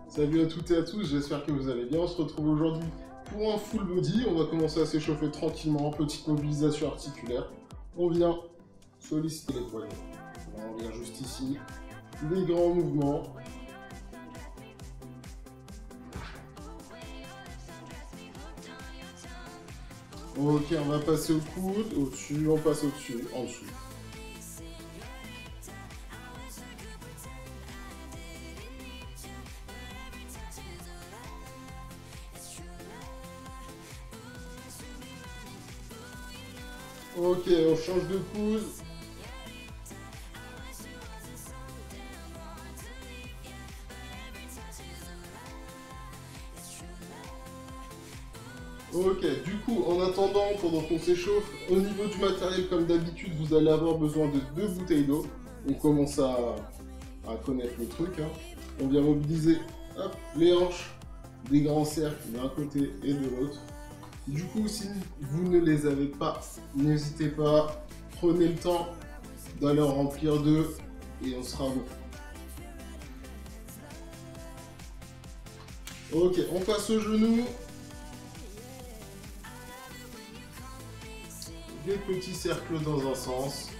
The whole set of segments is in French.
Salut à toutes et à tous, j'espère que vous allez bien. On se retrouve aujourd'hui pour un full body. On va commencer à s'échauffer tranquillement, petite mobilisation articulaire. On vient solliciter les poignets. On vient juste ici, des grands mouvements. Ok, on va passer au coude, au-dessus, on passe au-dessus, en dessous. Ok, on change de coude. Ok, du coup, en attendant, pendant qu'on s'échauffe, au niveau du matériel, comme d'habitude, vous allez avoir besoin de 2 bouteilles d'eau. On commence à connaître le truc. Hein. On vient mobiliser hop, les hanches, des grands cercles d'un côté et de l'autre. Du coup, si vous ne les avez pas, n'hésitez pas, prenez le temps d'aller en remplir 2 et on sera bon. Ok, on passe au genou. Des petits cercles dans un sens.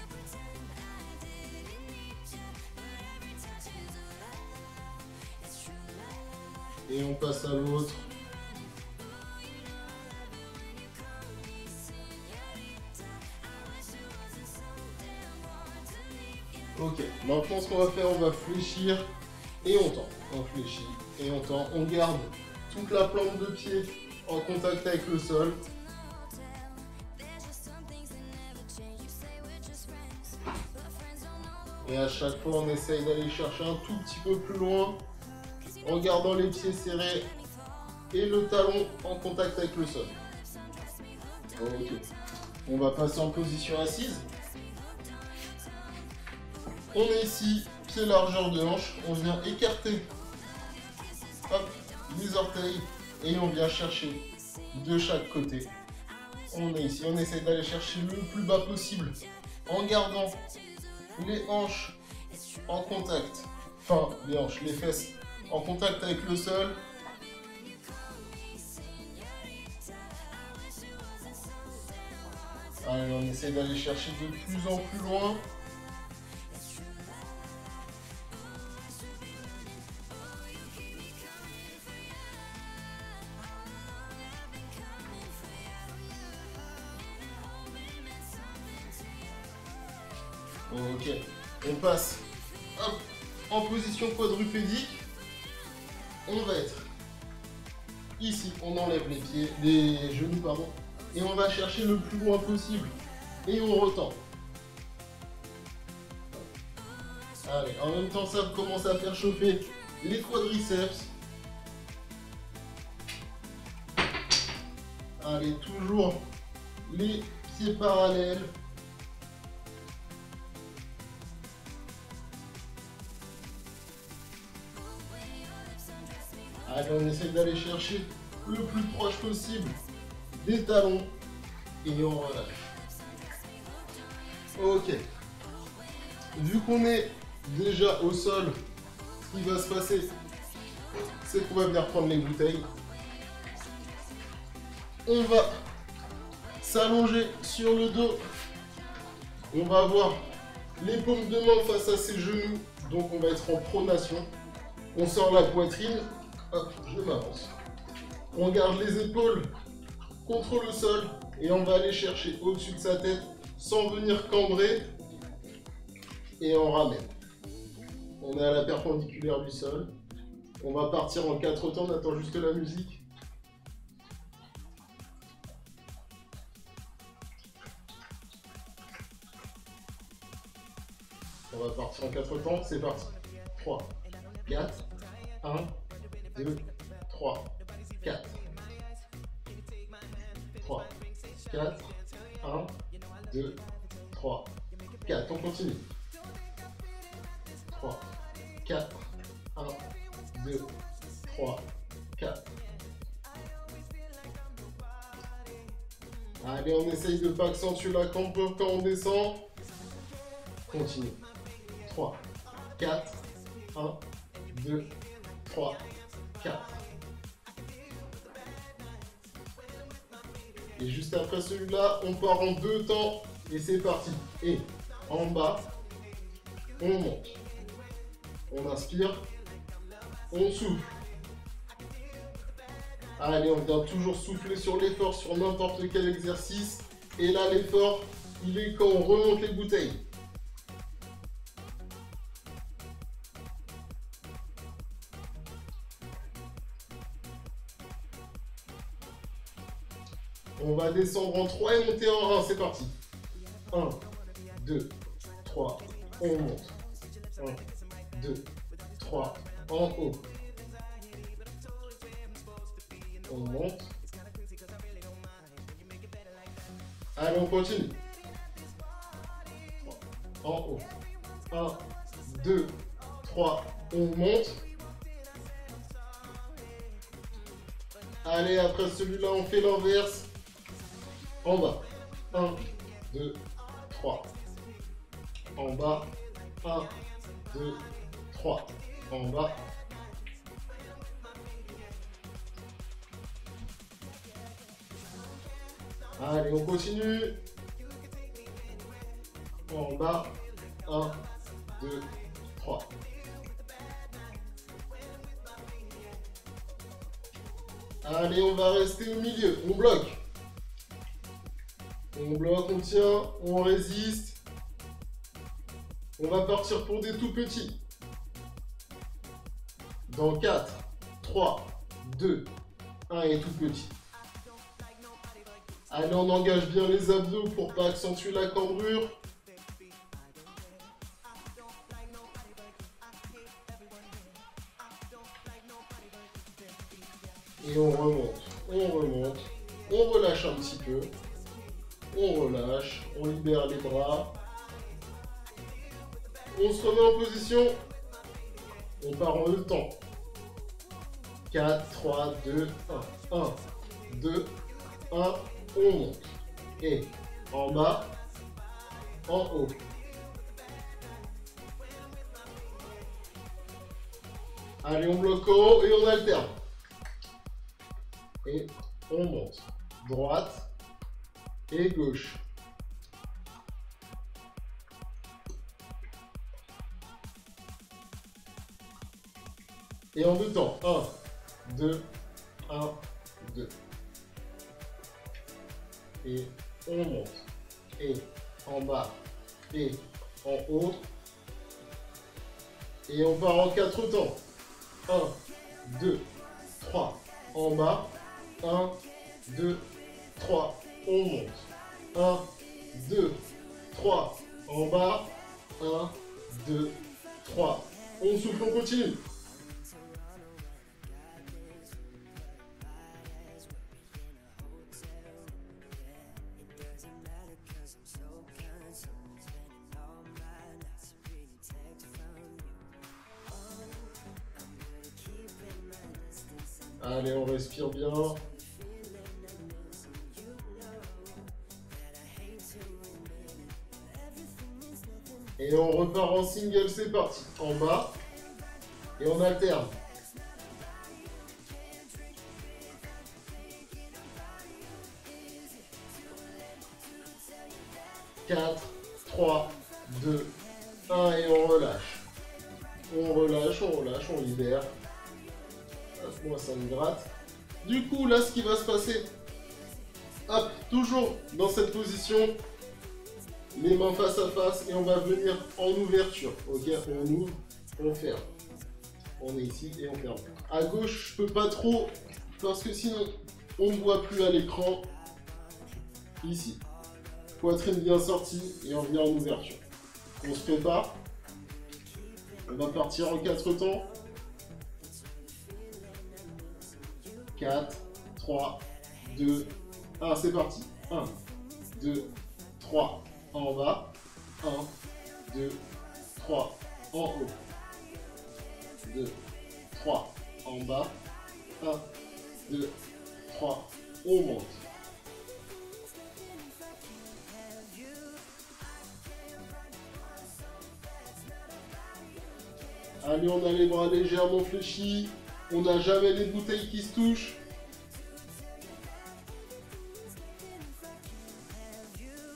Et on passe à l'autre. Ok, maintenant ce qu'on va faire, on va fléchir et on tend. On fléchit et on tend. On garde toute la plante de pied en contact avec le sol. Et à chaque fois, on essaye d'aller chercher un tout petit peu plus loin en gardant les pieds serrés et le talon en contact avec le sol. Ok. On va passer en position assise. On est ici, pied largeur de hanche. On vient écarter hop, les orteils et on vient chercher de chaque côté. On est ici, on essaye d'aller chercher le plus bas possible en gardant les hanches en contact, enfin les hanches, les fesses en contact avec le sol. Allez, on essaie d'aller chercher de plus en plus loin. Ok, on passe hop, en position quadrupédique. On va être ici, on enlève les pieds, les genoux, pardon, et on va chercher le plus loin possible. Et on retend. Allez, en même temps, ça commence à faire chauffer les quadriceps. Allez, toujours les pieds parallèles. Allez, on essaie d'aller chercher le plus proche possible des talons et on relâche. Ok. Vu qu'on est déjà au sol, ce qui va se passer, c'est qu'on va venir prendre les bouteilles. On va s'allonger sur le dos. On va avoir les paumes de main face à ses genoux. Donc on va être en pronation. On sort la poitrine. Hop, je m'avance. On garde les épaules contre le sol et on va aller chercher au-dessus de sa tête sans venir cambrer et on ramène. On est à la perpendiculaire du sol. On va partir en 4 temps, on attend juste la musique. On va partir en 4 temps, c'est parti. 3, 4, 1, 2, 3, 4. 3, 4, 1, 2, 3, 4. On continue. 3, 4, 1, 2, 3, 4. Allez, on essaye de ne pas accentuer la cambrure quand on descend. Continue. 3, 4, 1, 2, 3, 4. Et juste après celui-là, on part en 2 temps. Et c'est parti. Et en bas, on monte. On inspire. On souffle. Allez, on vient toujours souffler sur l'effort, sur n'importe quel exercice. Et là, l'effort, il est quand on remonte les bouteilles. On va descendre en 3 et monter en 1. C'est parti. 1, 2, 3. On monte. 1, 2, 3. En haut. On monte. Allez, on continue. En haut. 1, 2, 3. On monte. Allez, après celui-là, on fait l'inverse. En bas. 1, 2, 3. En bas. 1, 2, 3. En bas. Allez, on continue. En bas. 1, 2, 3. Allez, on va rester au milieu. On bloque. On bloque, on tient, on résiste. On va partir pour des tout petits. Dans 4, 3, 2, 1 et tout petit. Allez, on engage bien les abdos pour pas accentuer la cambrure. Et on remonte, on relâche un petit peu. On relâche, on libère les bras. On se remet en position. On part en deux temps. 4, 3, 2, 1. 1, 2, 1. On monte. Et en bas, en haut. Allez, on bloque en haut et on alterne. Et on monte. Droite et gauche. Et en deux temps. 1, 2, 1, 2. Et on monte. Et en bas. Et en haut. Et on part en 4 temps. 1, 2, 3. En bas. 1, 2, 3. On monte. 1, 2, 3. En bas. 1, 2, 3. On souffle, on continue. Allez, on respire bien. Et on repart en single, c'est parti. En bas. Et on alterne. Quatre, 3, 2, 1 et on relâche. On relâche, on libère. Moi ça me gratte. Du coup là ce qui va se passer, hop, toujours dans cette position, les mains face à face et on va venir en ouverture. Ok, on ouvre, on ferme. On est ici et on ferme. À gauche je peux pas trop parce que sinon on ne voit plus à l'écran. Ici, poitrine bien sortie et on vient en ouverture. On se prépare. On va partir en 4 temps. 4, 3, 2, 1, c'est parti. 1, 2, 3, en bas. 1, 2, 3, en haut. 2, 3, en bas. 1, 2, 3, on monte. Allez, on a les bras légèrement fléchis. On n'a jamais les bouteilles qui se touchent.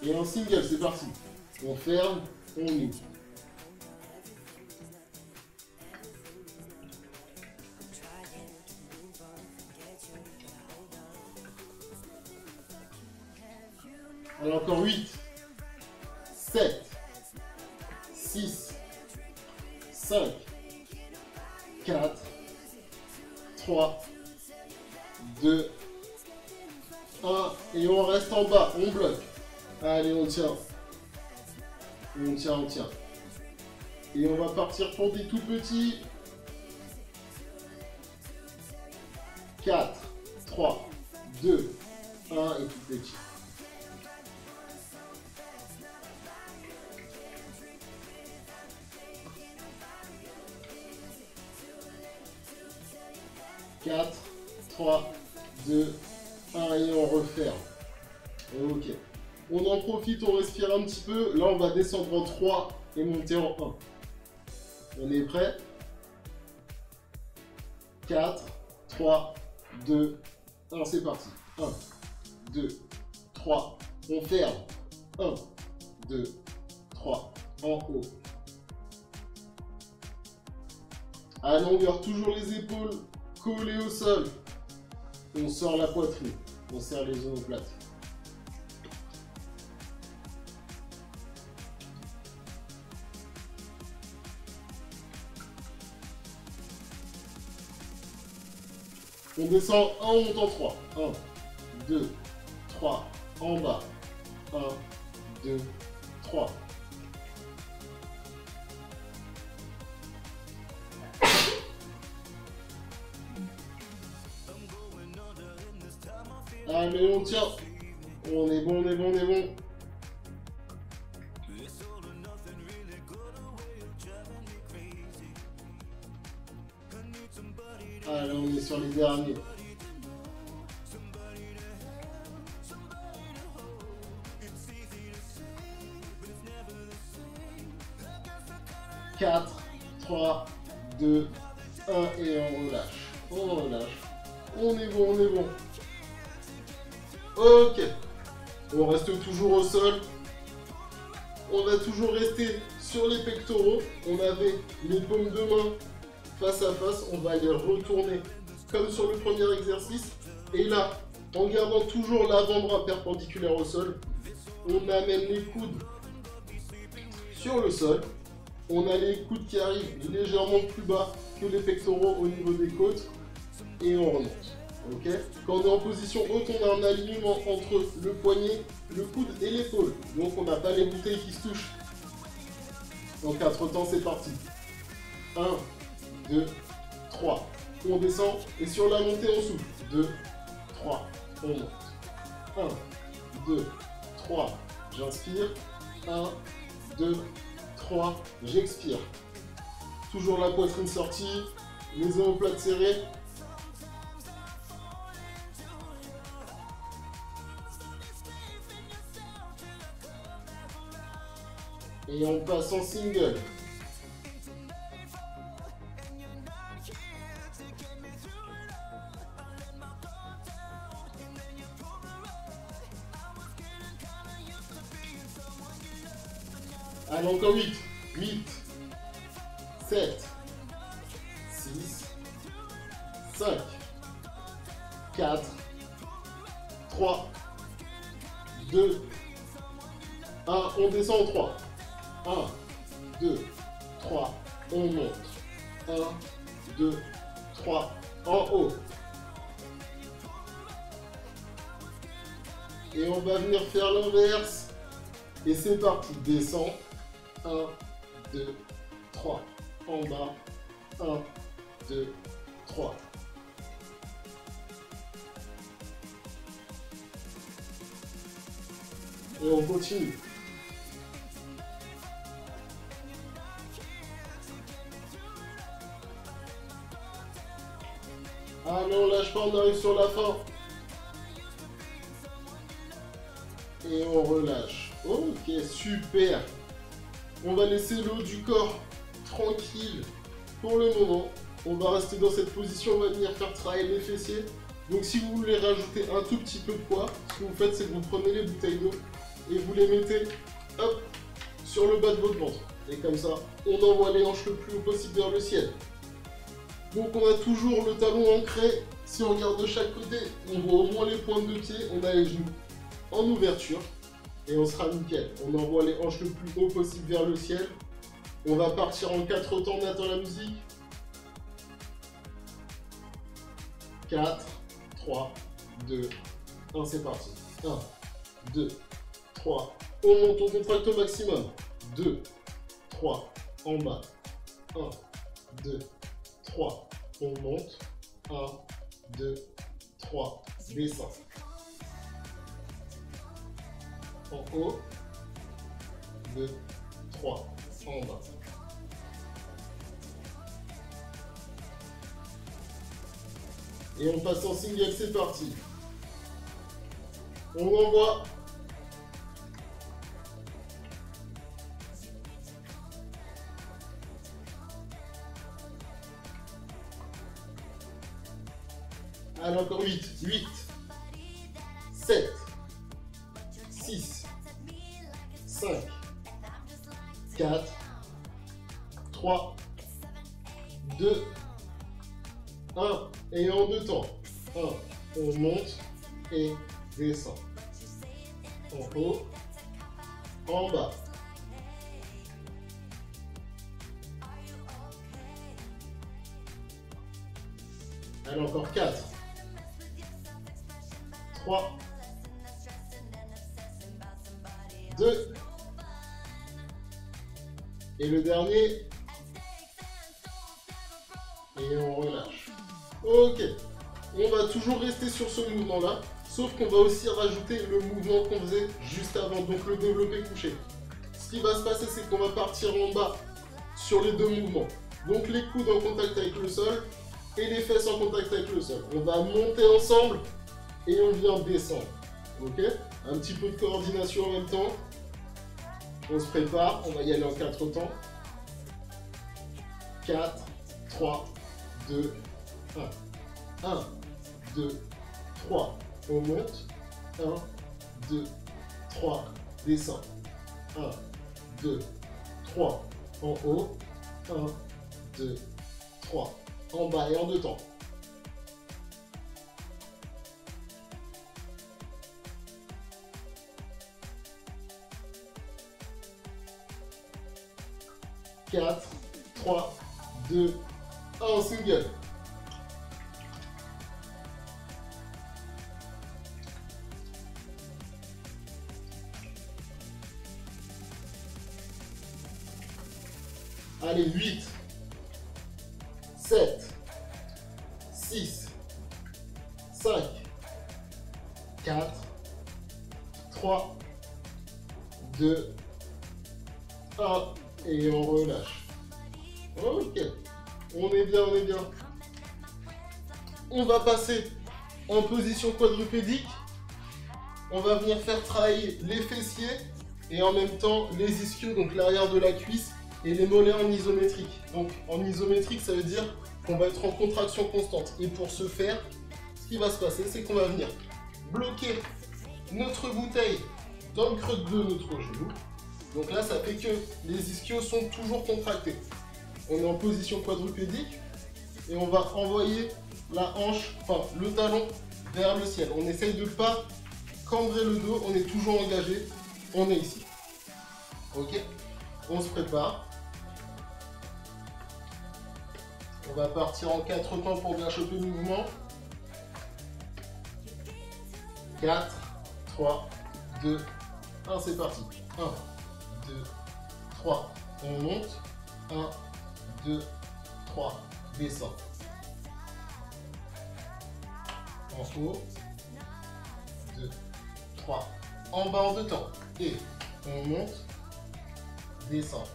Et un single, c'est parti. On ferme, on ouvre. Allez, encore 8, 7, 6, 5, 4, 3, 2, 1. Et on reste en bas, on bloque. Allez, on tient. On tient, on tient. Et on va partir pour des tout petits. 4, 3, 2, 1 et tout petit. Quatre, 3, 2, 1 et on referme. Ok. On en profite, on respire un petit peu. Là, on va descendre en 3 et monter en 1. On est prêt? 4, 3, 2, 1, c'est parti. 1, 2, 3, on ferme. 1, 2, 3, en haut. À longueur, toujours les épaules collées au sol. On sort la poitrine. On serre les omoplates. On descend 1, on monte en 3. 1, 2, 3, en bas. 1, 2, 3. Allez, on tient. On est bon, on est bon, on est bon. Allez, on est sur les derniers. Quatre, 3, 2, 1 et on relâche. On relâche. On est bon, on est bon. Ok. On reste toujours au sol. On va toujours rester sur les pectoraux. On avait les paumes de main face à face. On va les retourner comme sur le premier exercice. Et là, en gardant toujours l'avant-bras perpendiculaire au sol, on amène les coudes sur le sol. On a les coudes qui arrivent légèrement plus bas que les pectoraux au niveau des côtes. Et on remonte. Okay. Quand on est en position haute, on a un alignement entre le poignet, le coude et l'épaule. Donc on n'a pas les bouteilles qui se touchent. En 4 temps, c'est parti. 1, 2, 3. On descend et sur la montée, on souffle. 2, 3, on monte. 1, 2, 3, j'inspire. 1, 2, 3, j'expire. Toujours la poitrine sortie, les omoplates serrées. Et on passe en single. Allez, encore 8, 8, 7, 6, 5, 4, 3, 2, 1, on descend en 3. 1, 2, 3, on monte. 1, 2, 3, en haut. Et on va venir faire l'inverse. Et c'est parti, descend. 1, 2, 3, en bas. 1, 2, 3. Et on continue. Allez, on lâche pas, on arrive sur la fin. Et on relâche. Ok, super. On va laisser le haut du corps tranquille pour le moment. On va rester dans cette position, on va venir faire travailler les fessiers. Donc si vous voulez rajouter un tout petit peu de poids, ce que vous faites, c'est que vous prenez les bouteilles d'eau et vous les mettez, hop, sur le bas de votre ventre. Et comme ça, on envoie les hanches le plus haut possible vers le ciel. Donc on a toujours le talon ancré. Si on regarde de chaque côté, on voit au moins les pointes de pied, on a les genoux en ouverture. Et on sera nickel. On envoie les hanches le plus haut possible vers le ciel. On va partir en 4 temps, on attend la musique. 4, 3, 2, 1, c'est parti. 1, 2, 3. On monte, on contracte au maximum. 2, 3, en bas. 1, 2, 3. On monte. 1, 2, 3. Descend. En haut. 2, 3. En bas. Et on passe en single, c'est parti. On envoie. Allez, encore 8, 7, 6, 5, 4, 3, 2, 1. Et en 2 temps. 1, on monte et descend. En haut, en bas. Allez, encore 4, 3, 2, et le dernier, et on relâche. Ok, on va toujours rester sur ce mouvement-là, sauf qu'on va aussi rajouter le mouvement qu'on faisait juste avant, donc le développé couché. Ce qui va se passer, c'est qu'on va partir en bas sur les deux mouvements. Donc les coudes en contact avec le sol et les fesses en contact avec le sol. On va monter ensemble et on vient descendre. Ok, un petit peu de coordination en même temps. On se prépare, on va y aller en 4 temps. 4, 3, 2, 1. 1, 2, 3. On monte. 1, 2, 3. Descend. 1, 2, 3. En haut. 1, 2, 3. En bas et en 2 temps. Quatre, 3, 2, 1, single. Allez, 8, 7, 6, 5, 4, 3, 2, 1. Et on relâche. Ok. On est bien, on est bien. On va passer en position quadrupédique. On va venir faire travailler les fessiers et en même temps les ischios, donc l'arrière de la cuisse et les mollets en isométrique. Donc en isométrique, ça veut dire qu'on va être en contraction constante. Et pour ce faire, ce qui va se passer, c'est qu'on va venir bloquer notre bouteille dans le creux de notre genou. Donc là, ça fait que les ischios sont toujours contractés. On est en position quadrupédique et on va envoyer la hanche, enfin le talon vers le ciel. On essaye de ne pas cambrer le dos, on est toujours engagé, on est ici. Ok, on se prépare. On va partir en 4 temps pour bien choper le mouvement. 4, 3, 2, 1, c'est parti. 1, 2, 3, on monte. 1, 2, 3, descend. En haut. 2, 3, en bas en 2 temps. Et on monte, descend.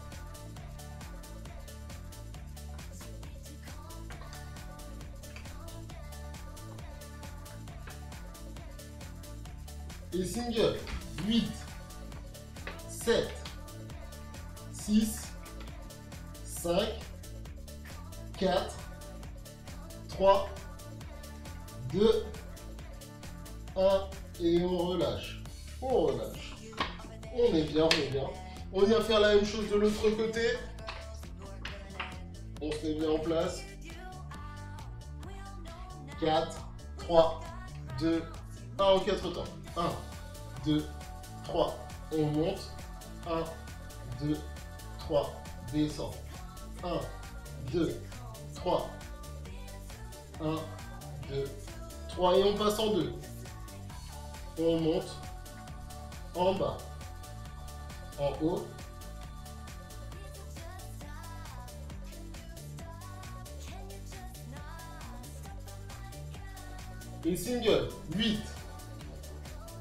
Et single. 8, 7, 6, 5, 4, 3, 2, 1, et on relâche. On relâche. On est bien, on est bien. On vient faire la même chose de l'autre côté. On se met bien en place. 4, 3, 2, 1 en 4 temps. 1, 2, 3, on monte. 1, 2, 3, descend. 1, 2, 3, 1, 2, 3 et on passe en 2. On monte en bas, en haut. Et single, 8,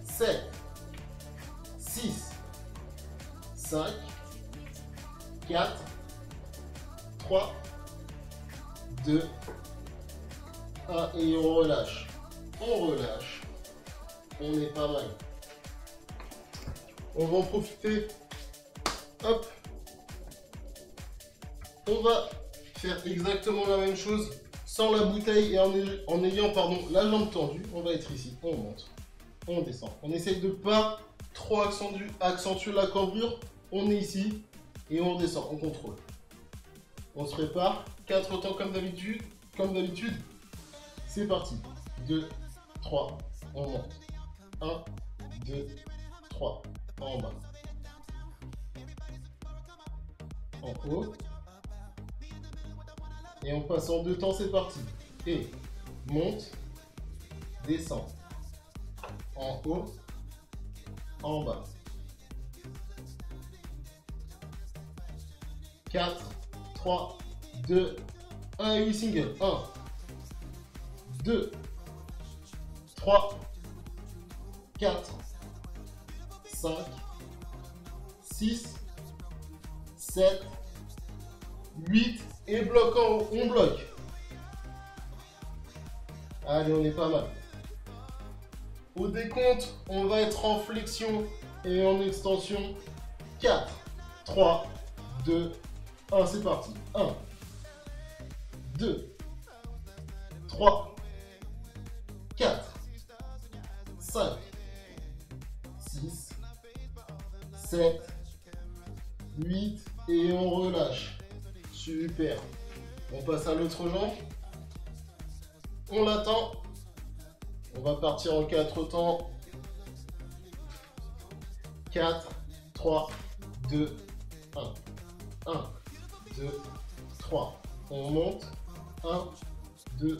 7, 6, 5, 4, 3, 2, 1 et on relâche. On relâche. On est pas mal. On va en profiter. Hop. On va faire exactement la même chose sans la bouteille et en ayant la jambe tendue. On va être ici. On monte. On descend. On essaye de pas trop accentuer la cambrure. On est ici et on descend. On contrôle. On se prépare. 4 temps comme d'habitude. C'est parti. 2, 3, on monte. 1, 2, 3, en bas. En haut. Et on passe en 2 temps, c'est parti. Et monte, descend. En haut, en bas. 4, 3, 2, 1 et 8 single. 1, 2, 3, 4, 5, 6, 7, 8 et bloc en haut, on bloque. Allez, on est pas mal. Au décompte, on va être en flexion et en extension. 4, 3, 2, 1, c'est parti. 1, 2, 3, 4, 5, 6, 7, 8 et on relâche. Super. On passe à l'autre jambe. On l'attend. On va partir en 4 temps. 4, 3, 2, 1. 1, 2, 3. On monte. 1, 2,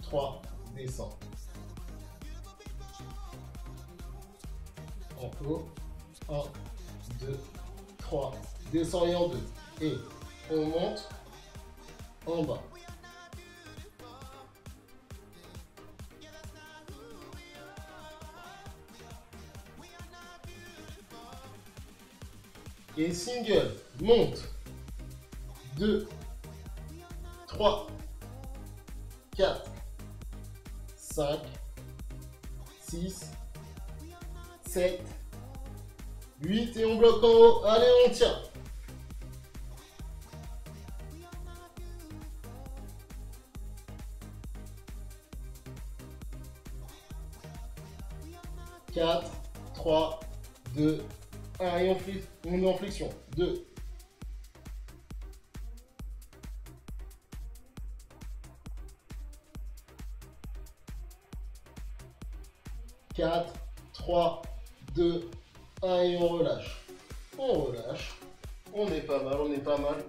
3. Descend. En haut. 1, 2, 3. Descend et en 2. Et on monte en bas. Et single, monte. 2, 3, 4, 5, 6, 7, 8 et on bloque en haut. Allez, on tient. Quatre, 3, 2, 1 et on est en flexion. 2, 4, 3, 2, 1 et on relâche. On relâche. On est pas mal, on est pas mal.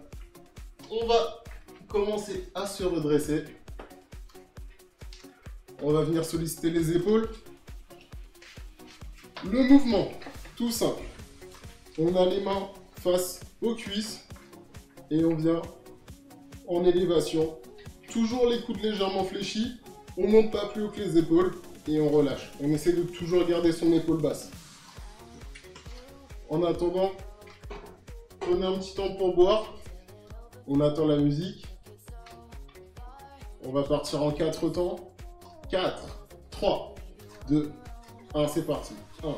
On va commencer à se redresser. On va venir solliciter les épaules. Le mouvement, tout simple. On a les mains face aux cuisses et on vient en élévation. Toujours les coudes légèrement fléchis. On ne monte pas plus haut que les épaules et on relâche. On essaie de toujours garder son épaule basse. En attendant, prenez un petit temps pour boire. On attend la musique. On va partir en 4 temps. 4, 3, 2, 1, c'est parti. 1,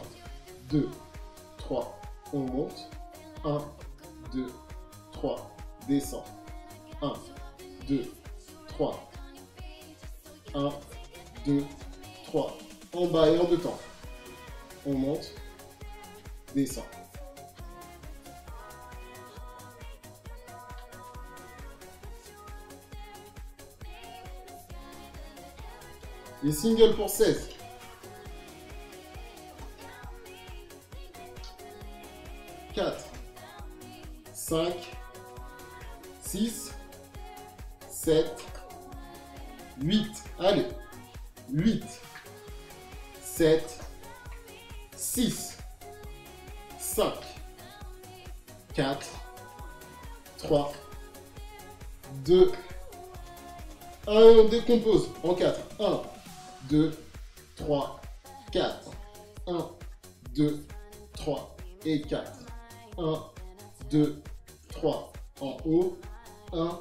2, 3, on monte. 1, 2, 3, descend. 1, 2, 3, 1, 2, 3. En bas et en deux temps. On monte, descend. Les singles pour 16. 4, 5, 6, 7, 8. Allez. 8, 7, 6, 5, 4, 3, 2, 1. Et on décompose en 4. 1, 2, 3, 4. 1, 2, 3 et 4. 1, 2, 3 en haut. 1,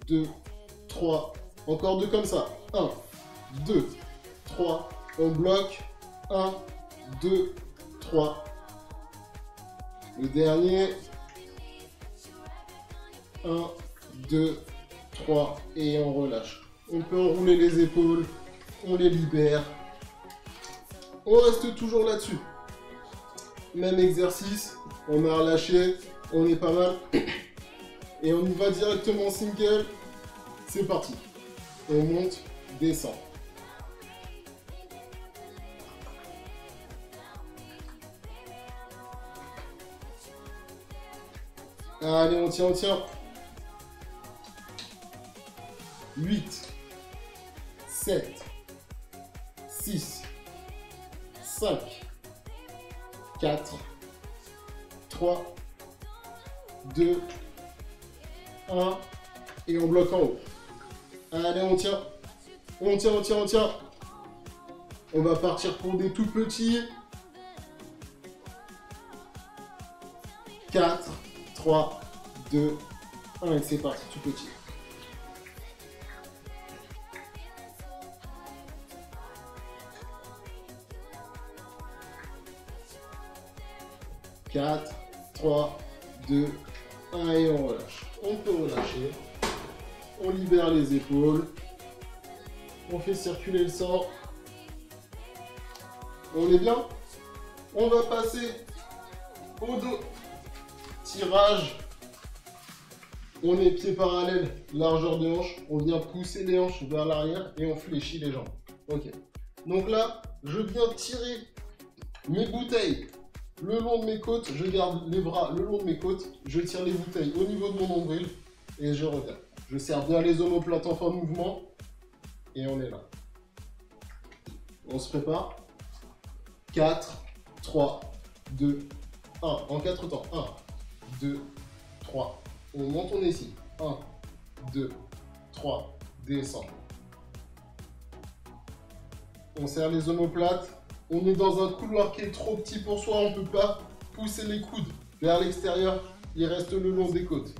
2, 3. Encore deux comme ça. 1, 2, 3. On bloque. 1, 2, 3. Le dernier. 1, 2, 3. Et on relâche. On peut enrouler les épaules. On les libère. On reste toujours là-dessus. Même exercice. On a relâché. On est pas mal. Et on y va directement single. C'est parti. On monte, descend. Allez, on tient, on tient. 8, 7, 6, 5, 4, 3, 2, 1. Et on bloque en haut. Allez, on tient. On tient, on tient, on tient. On va partir pour des tout petits. 4, 3, 2, 1. Et c'est parti, tout petit. « 4, 3, 2, 1 et on relâche. On peut relâcher. On libère les épaules. On fait circuler le sang. On est bien. On va passer au dos. Tirage. On est pieds parallèles, largeur de hanche. On vient pousser les hanches vers l'arrière et on fléchit les jambes. Ok. Donc là, je viens tirer mes bouteilles le long de mes côtes. Je garde les bras le long de mes côtes. Je tire les bouteilles au niveau de mon nombril et je reviens. Je serre bien les omoplates en fin de mouvement. Et on est là. On se prépare. 4, 3, 2, 1. En 4 temps. 1, 2, 3. On monte, on est ici. 1, 2, 3. Descend. On serre les omoplates. On est dans un couloir qui est trop petit pour soi. On ne peut pas pousser les coudes vers l'extérieur. Il reste le long des côtes.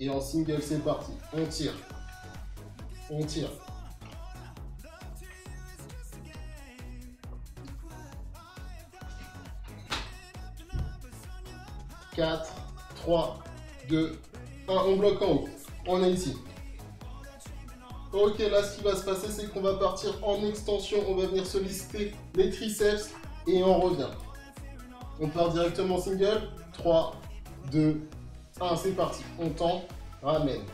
Et en single, c'est parti. On tire. On tire. « 4, 3, 2, 1. On bloque en haut. On est ici. Ok, là, ce qui va se passer, c'est qu'on va partir en extension. On va venir solliciter les triceps et on revient. On part directement single. 3, 2, 1. C'est parti. On tend. Ramène. «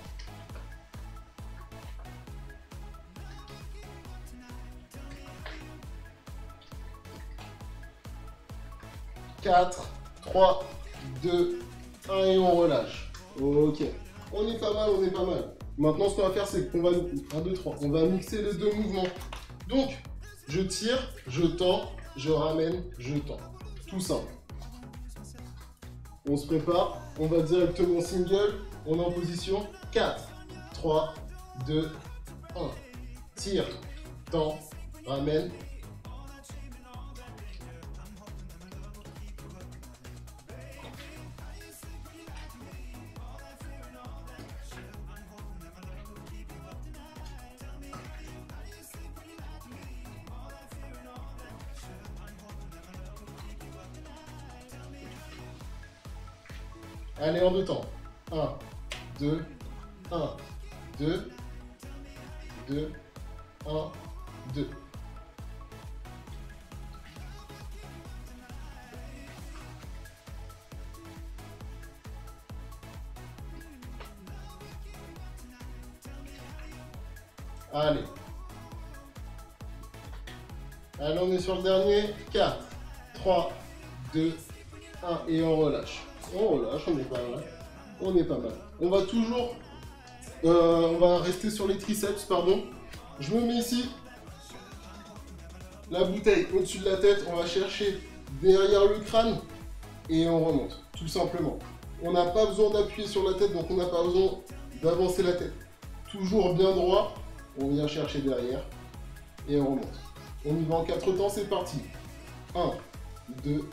4, 3, 2, 1 et on relâche. Ok. On est pas mal, on est pas mal. Maintenant, ce qu'on va faire, c'est qu'on va... 1, 2, 3. On va mixer les deux mouvements. Donc, je tire, je tends, je ramène, je tends. Tout simple. On se prépare. On va directement single. On est en position 4, 3, 2, 1. Tire, tend, ramène. Allez, en deux temps. 1, 2, 1, 2, 2, 1, 2. Allez. Allez, on est sur le dernier. 4, 3, 2, 1. Et on relâche. On relâche, on est pas mal. On est pas mal. On va toujours... on va rester sur les triceps, pardon. Je me mets ici. La bouteille au-dessus de la tête. On va chercher derrière le crâne. Et on remonte, tout simplement. On n'a pas besoin d'appuyer sur la tête, donc on n'a pas besoin d'avancer la tête. Toujours bien droit. On vient chercher derrière. Et on remonte. On y va en 4 temps, c'est parti. 1, 2,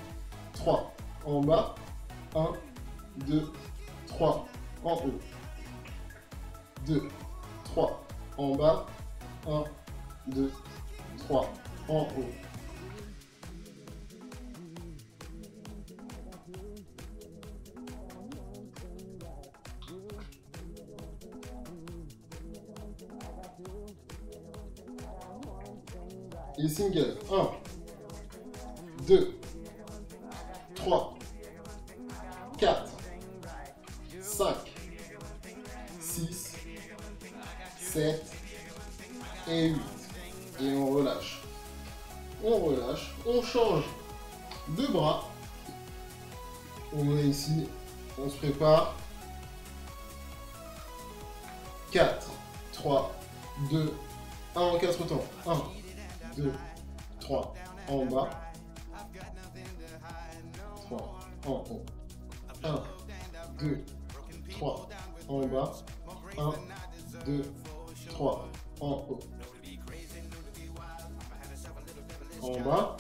3. En bas. 1, 2, 3. En haut. 2, 3. En bas. 1, 2, 3. En haut. Et single. 1, 2, 3, 4, 5, 6, 7 et 8. Et on relâche. On relâche. On change de bras. On est ici. On se prépare. 4, 3, 2, 1 en 4 temps. 1, 2, 3 en bas. 3 en haut. 1, 2, 3 en bas. 1, 2, 3 en haut. En bas.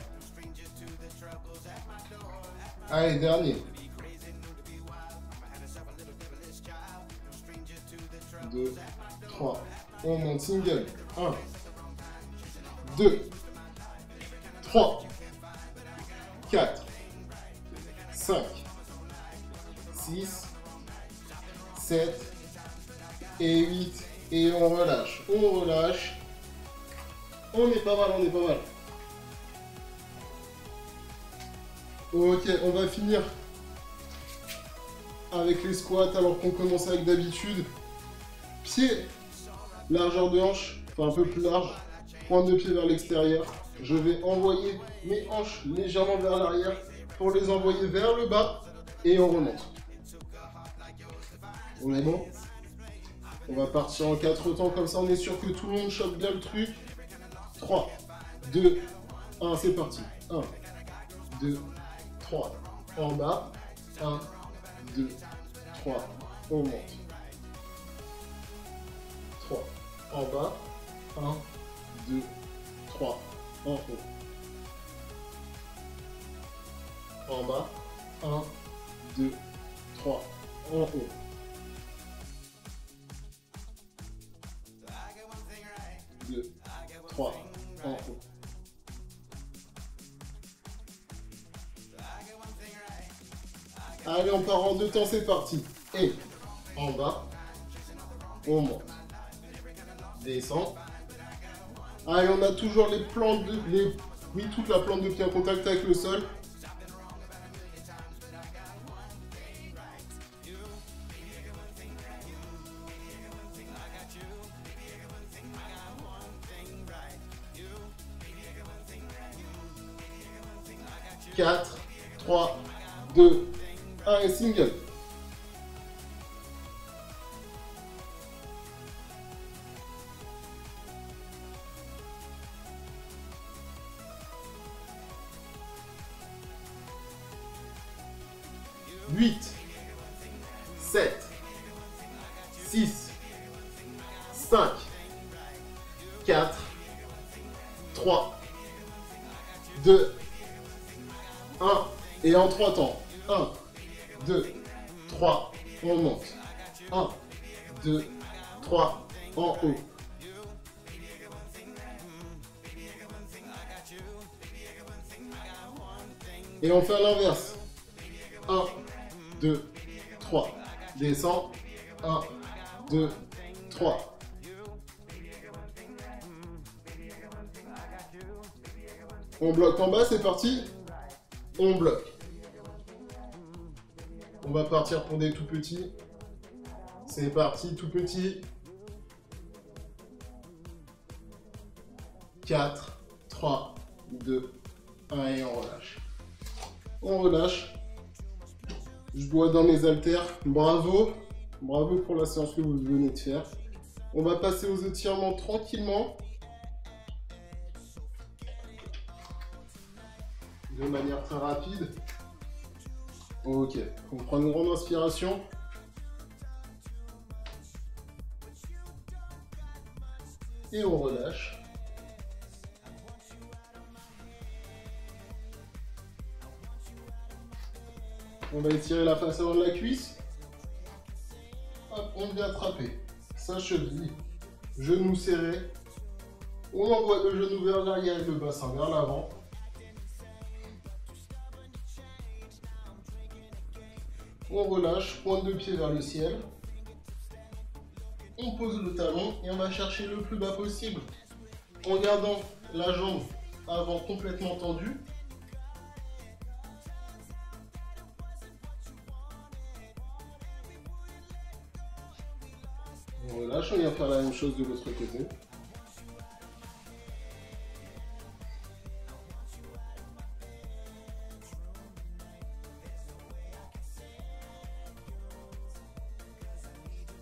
Allez, dernier. 2, 3. On monte single. 1, 2, 3, 4, 5, 6, 7 et 8. Et on relâche. On relâche. On est pas mal, on est pas mal. Ok, on va finir avec les squats alors qu'on commence avec d'habitude. Pied, largeur de hanche, enfin un peu plus large. Pointe de pied vers l'extérieur. Je vais envoyer mes hanches légèrement vers l'arrière pour les envoyer vers le bas. Et on remonte. On est bon? On va partir en 4 temps, comme ça on est sûr que tout le monde chope bien le truc. 3, 2, 1, c'est parti. 1, 2, 3, en bas. 1, 2, 3, on monte. 3, en bas. 1, 2, 3, en haut. En bas. 1, 2, 3, en haut. 2, 3, en haut. Allez, on part en 2 temps, c'est parti. Et en bas, on monte. Descend. Allez, on a toujours les plantes de... Oui, toute la plante de pied en contact avec le sol. Quatre, 3, 2, 1 et single. Huit, 7, 6, 5, 4, 3, 2, 1 et en 3 temps. 1, 2, 3, on monte. 1, 2, 3, en haut. Et on fait à l'inverse. 1, 2, 3. Descends. 1, 2, 3. On bloque en bas, c'est parti. On bloque. On va partir pour des tout petits. C'est parti, tout petit. 4, 3, 2, 1 et on relâche. On relâche. Je dois dans mes haltères. Bravo. Bravo pour la séance que vous venez de faire. On va passer aux étirements tranquillement. De manière très rapide. Ok. On prend une grande inspiration. Et on relâche. On va étirer la face avant de la cuisse. Hop, on vient attraper sa cheville, genou serré. On envoie le genou vers l'arrière et le bassin vers l'avant. On relâche, pointe de pied vers le ciel. On pose le talon et on va chercher le plus bas possible en gardant la jambe avant complètement tendue. On relâche, on vient faire la même chose de l'autre côté.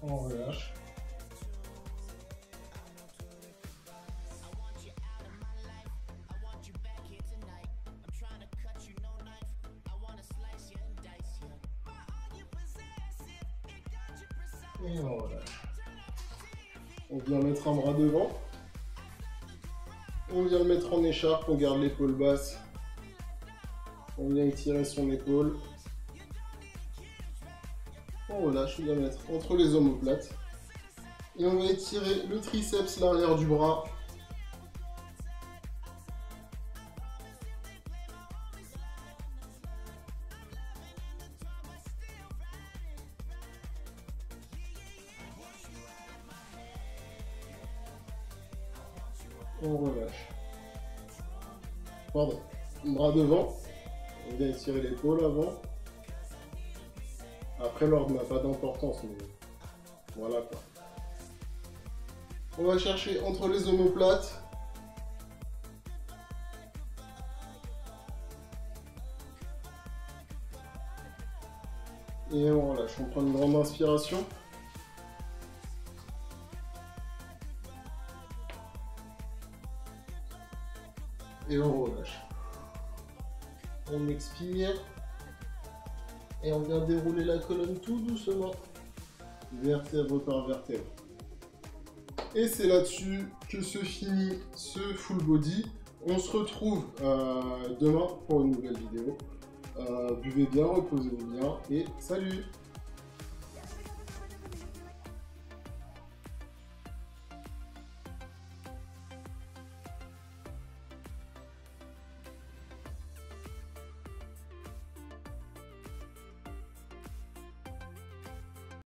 On relâche. Et on relâche. On vient mettre un bras devant. On vient le mettre en écharpe, on garde l'épaule basse. On vient étirer son épaule. On relâche, on vient mettre entre les omoplates. Et on va étirer le triceps, l'arrière du bras. On relâche. Pardon. Bras devant. On vient étirer l'épaule avant. Après, l'ordre n'a pas d'importance, mais voilà quoi. On va chercher entre les omoplates. Et on relâche. On prend une grande inspiration. Et on relâche. On expire. Et on vient dérouler la colonne tout doucement. Vertèbre par vertèbre. Et c'est là-dessus que se finit ce full body. On se retrouve demain pour une nouvelle vidéo. Buvez bien, reposez-vous bien et salut!